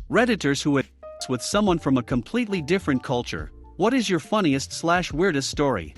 Redditors who had with someone from a completely different culture. What is your funniest/weirdest story?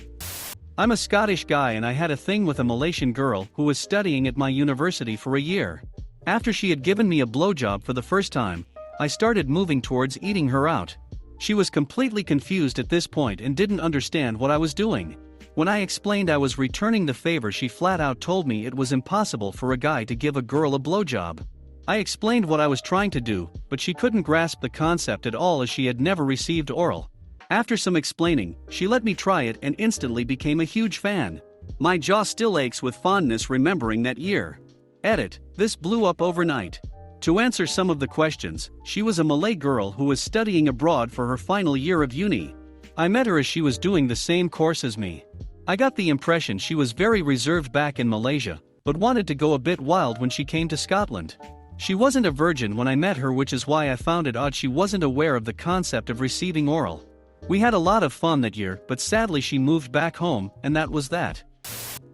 I'm a Scottish guy and I had a thing with a Malaysian girl who was studying at my university for a year. After she had given me a blowjob for the first time, I started moving towards eating her out. She was completely confused at this point and didn't understand what I was doing. When I explained I was returning the favor, she flat out told me it was impossible for a guy to give a girl a blowjob. I explained what I was trying to do, but she couldn't grasp the concept at all as she had never received oral. After some explaining, she let me try it and instantly became a huge fan. My jaw still aches with fondness remembering that year. Edit, this blew up overnight. To answer some of the questions, she was a Malay girl who was studying abroad for her final year of uni. I met her as she was doing the same course as me. I got the impression she was very reserved back in Malaysia, but wanted to go a bit wild when she came to Scotland. She wasn't a virgin when I met her, which is why I found it odd she wasn't aware of the concept of receiving oral. We had a lot of fun that year, but sadly she moved back home, and that was that.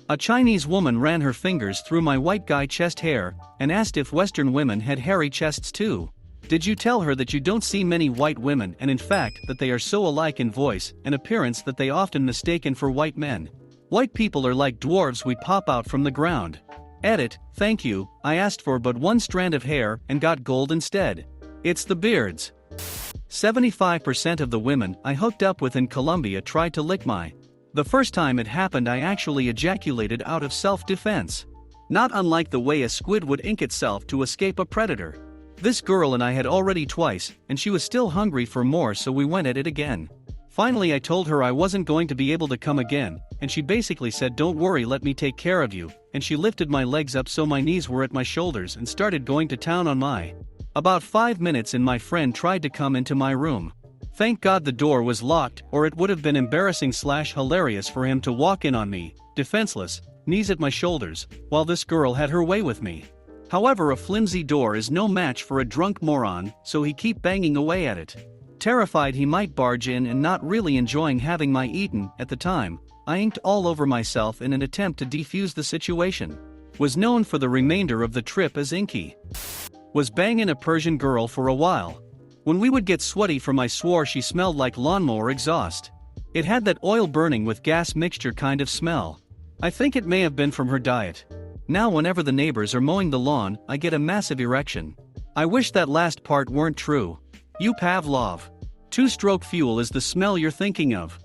A Chinese woman ran her fingers through my white guy chest hair, and asked if Western women had hairy chests too. Did you tell her that you don't see many white women and in fact that they are so alike in voice and appearance that they often mistaken for white men? White people are like dwarves, we pop out from the ground. Edit, thank you, I asked for but one strand of hair and got gold instead. It's the beards. 75% of the women I hooked up with in Colombia tried to lick my. The first time it happened I actually ejaculated out of self-defense. Not unlike the way a squid would ink itself to escape a predator. This girl and I had already twice, and she was still hungry for more, so we went at it again. Finally I told her I wasn't going to be able to come again, and she basically said don't worry, let me take care of you, and she lifted my legs up so my knees were at my shoulders and started going to town on my. About 5 minutes in, my friend tried to come into my room. Thank God the door was locked, or it would have been embarrassing/hilarious for him to walk in on me, defenseless, knees at my shoulders, while this girl had her way with me. However, a flimsy door is no match for a drunk moron, so he kept banging away at it. Terrified he might barge in and not really enjoying having my eaten at the time, I inked all over myself in an attempt to defuse the situation. Was known for the remainder of the trip as Inky. Was banging a Persian girl for a while. When we would get sweaty from, I swore she smelled like lawnmower exhaust. It had that oil burning with gas mixture kind of smell. I think it may have been from her diet. Now whenever the neighbors are mowing the lawn, I get a massive erection. I wish that last part weren't true. You Pavlov. Two-stroke fuel is the smell you're thinking of.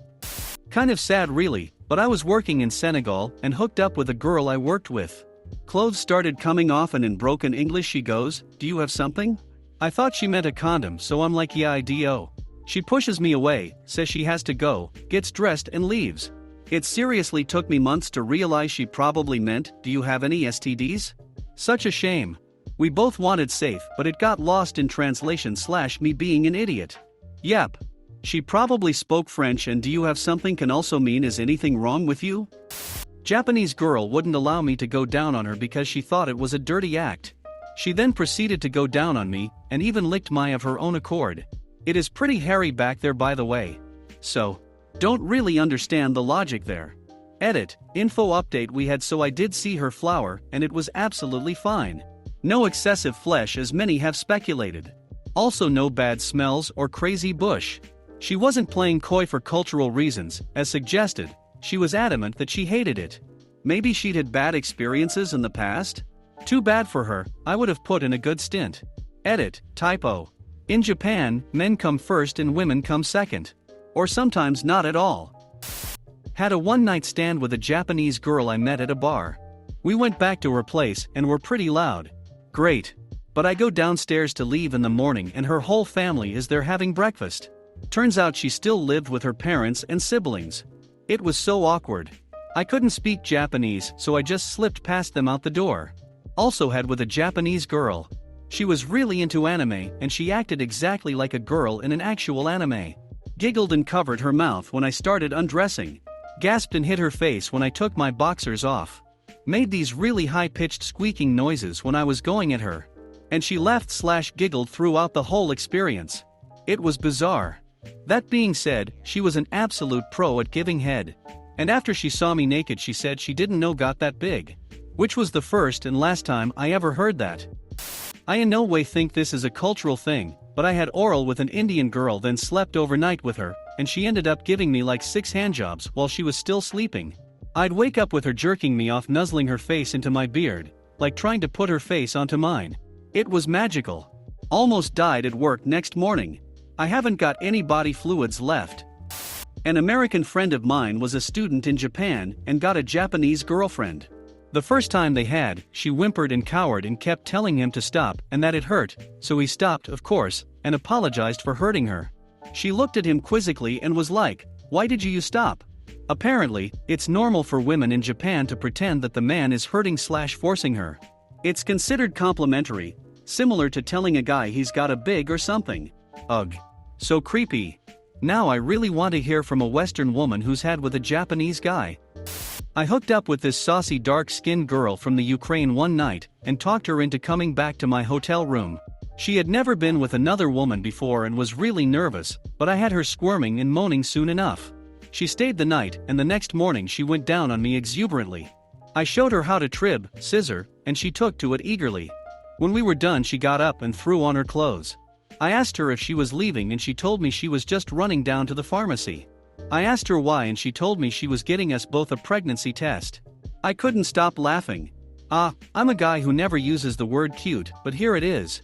Kind of sad really, but I was working in Senegal and hooked up with a girl I worked with. Clothes started coming off and in broken English she goes, "Do you have something?" I thought she meant a condom, so I'm like, "Yeah, I do." She pushes me away, says she has to go, gets dressed and leaves. It seriously took me months to realize she probably meant, "Do you have any STDs?" Such a shame. We both wanted safe, but it got lost in translation / me being an idiot. Yep. She probably spoke French, and "Do you have something" can also mean "Is anything wrong with you?" Japanese girl wouldn't allow me to go down on her because she thought it was a dirty act. She then proceeded to go down on me, and even licked my of her own accord. It is pretty hairy back there, by the way. So, don't really understand the logic there. Edit, info update, we had so I did see her flower, and it was absolutely fine. No excessive flesh as many have speculated. Also no bad smells or crazy bush. She wasn't playing coy for cultural reasons, as suggested. She was adamant that she hated it. Maybe she'd had bad experiences in the past? Too bad for her, I would have put in a good stint. Edit, typo. In Japan, men come first and women come second. Or sometimes not at all. Had a one-night stand with a Japanese girl I met at a bar. We went back to her place and were pretty loud. Great. But I go downstairs to leave in the morning and her whole family is there having breakfast. Turns out she still lived with her parents and siblings. It was so awkward. I couldn't speak Japanese, so I just slipped past them out the door. Also had with a Japanese girl. She was really into anime and she acted exactly like a girl in an actual anime. Giggled and covered her mouth when I started undressing. Gasped and hit her face when I took my boxers off. Made these really high-pitched squeaking noises when I was going at her. And she laughed/giggled throughout the whole experience. It was bizarre. That being said, she was an absolute pro at giving head. And after she saw me naked she said she didn't know got that big. Which was the first and last time I ever heard that. I in no way think this is a cultural thing, but I had oral with an Indian girl, then slept overnight with her, and she ended up giving me like 6 handjobs while she was still sleeping. I'd wake up with her jerking me off, nuzzling her face into my beard, like trying to put her face onto mine. It was magical. Almost died at work next morning. I haven't got any body fluids left. An American friend of mine was a student in Japan and got a Japanese girlfriend. The first time they had, she whimpered and cowered and kept telling him to stop and that it hurt, so he stopped, of course, and apologized for hurting her. She looked at him quizzically and was like, "Why did you stop?" Apparently, it's normal for women in Japan to pretend that the man is hurting/forcing her. It's considered complimentary, similar to telling a guy he's got a big or something. Ugh. So creepy. Now I really want to hear from a Western woman who's had with a Japanese guy. I hooked up with this saucy dark-skinned girl from the Ukraine one night and talked her into coming back to my hotel room. She had never been with another woman before and was really nervous, but I had her squirming and moaning soon enough. She stayed the night, and the next morning she went down on me exuberantly. I showed her how to trib, scissor, and she took to it eagerly. When we were done, she got up and threw on her clothes. I asked her if she was leaving and she told me she was just running down to the pharmacy. I asked her why and she told me she was getting us both a pregnancy test. I couldn't stop laughing. I'm a guy who never uses the word cute, but here it is.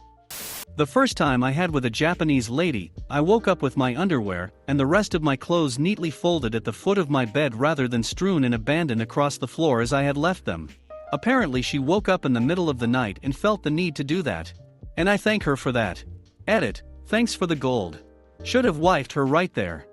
The first time I had with a Japanese lady, I woke up with my underwear and the rest of my clothes neatly folded at the foot of my bed rather than strewn and abandoned across the floor as I had left them. Apparently she woke up in the middle of the night and felt the need to do that. And I thank her for that. Edit, thanks for the gold. Should have wifed her right there.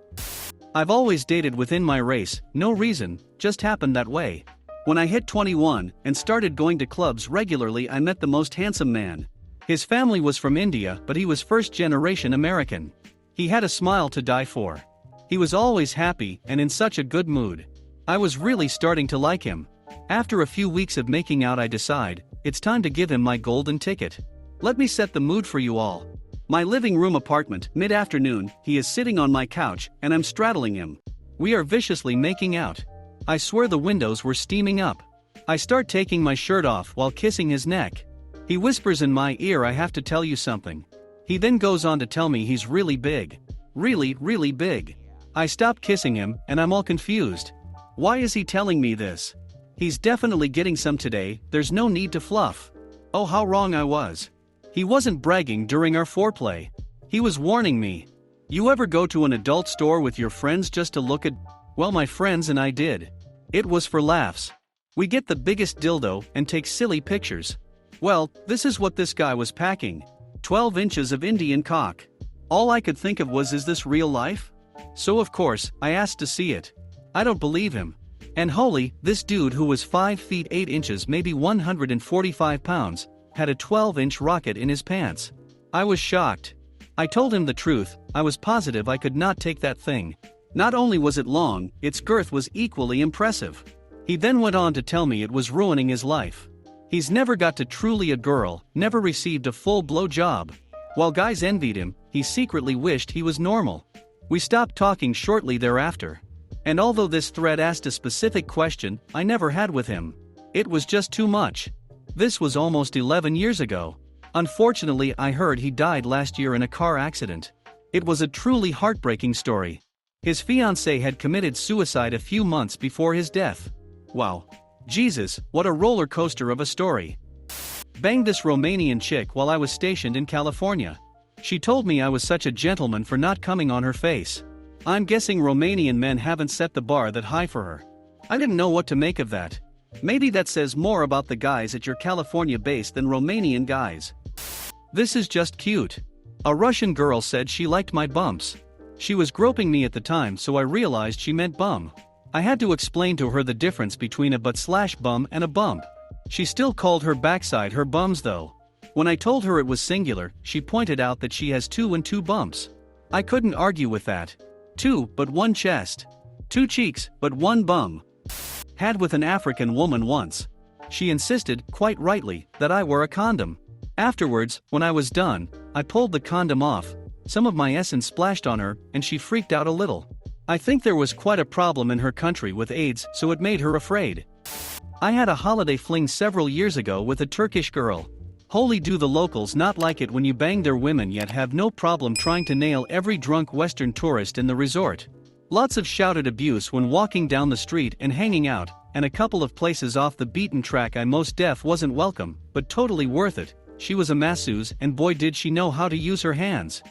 I've always dated within my race, no reason, just happened that way. When I hit 21 and started going to clubs regularly, I met the most handsome man. His family was from India, but he was first-generation American. He had a smile to die for. He was always happy and in such a good mood. I was really starting to like him. After a few weeks of making out, I decide, it's time to give him my golden ticket. Let me set the mood for you all. My living room apartment, mid-afternoon, he is sitting on my couch, and I'm straddling him. We are viciously making out. I swear the windows were steaming up. I start taking my shirt off while kissing his neck. He whispers in my ear, "I have to tell you something." He then goes on to tell me he's really big. Really, really big. I stop kissing him, and I'm all confused. Why is he telling me this? He's definitely getting some today, there's no need to fluff. Oh, how wrong I was. He wasn't bragging during our foreplay. He was warning me. You ever go to an adult store with your friends just to look at? Well, my friends and I did. It was for laughs. We get the biggest dildo and take silly pictures. Well, this is what this guy was packing. 12 inches of Indian cock. All I could think of was, is this real life? So of course, I asked to see it. I don't believe him. And holy, this dude who was 5 feet 8 inches, maybe 145 pounds, had a 12-inch rocket in his pants. I was shocked. I told him the truth, I was positive I could not take that thing. Not only was it long, its girth was equally impressive. He then went on to tell me it was ruining his life. He's never got to truly a girl, never received a full blow job. While guys envied him, he secretly wished he was normal. We stopped talking shortly thereafter. And although this thread asked a specific question I never had with him, it was just too much. This was almost 11 years ago. Unfortunately, I heard he died last year in a car accident. It was a truly heartbreaking story. His fiancée had committed suicide a few months before his death. Wow. Jesus, what a roller coaster of a story. Banged this Romanian chick while I was stationed in California. She told me I was such a gentleman for not coming on her face. I'm guessing Romanian men haven't set the bar that high for her. I didn't know what to make of that. Maybe that says more about the guys at your California base than Romanian guys. This is just cute. A Russian girl said she liked my bumps. She was groping me at the time, so I realized she meant bum. I had to explain to her the difference between a butt/bum and a bump. She still called her backside her bums though. When I told her it was singular, she pointed out that she has 2 and 2 bumps. I couldn't argue with that. 2 but 1 chest. 2 cheeks but 1 bum. Had with an African woman once. She insisted, quite rightly, that I wear a condom. Afterwards, when I was done, I pulled the condom off. Some of my essence splashed on her, and she freaked out a little. I think there was quite a problem in her country with AIDS, so it made her afraid. I had a holiday fling several years ago with a Turkish girl. Holy, do the locals not like it when you bang their women yet have no problem trying to nail every drunk Western tourist in the resort. Lots of shouted abuse when walking down the street and hanging out, and a couple of places off the beaten track I most def wasn't welcome, but totally worth it. She was a masseuse and boy did she know how to use her hands.